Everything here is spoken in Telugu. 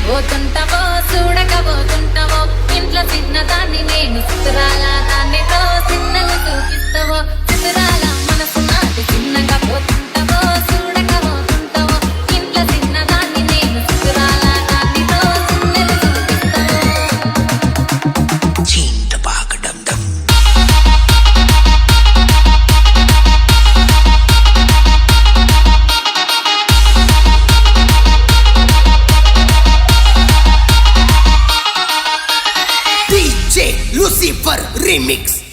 పోతుంటావో చూడకపోతుంటావో ఇంట్లో చిన్నదాన్ని నేను చిత్రాల దాన్నితో చిన్నలు చూపిస్తావో చిత్రాల మనసు నాటి చిన్నగా పోతుంటావో చూడకపోతుంటావో ఇంట్లో చిన్నదాన్ని నేను చిత్రాల దాన్నితో చిన్నలు చూపిస్తావో DJ Lucifer Remix.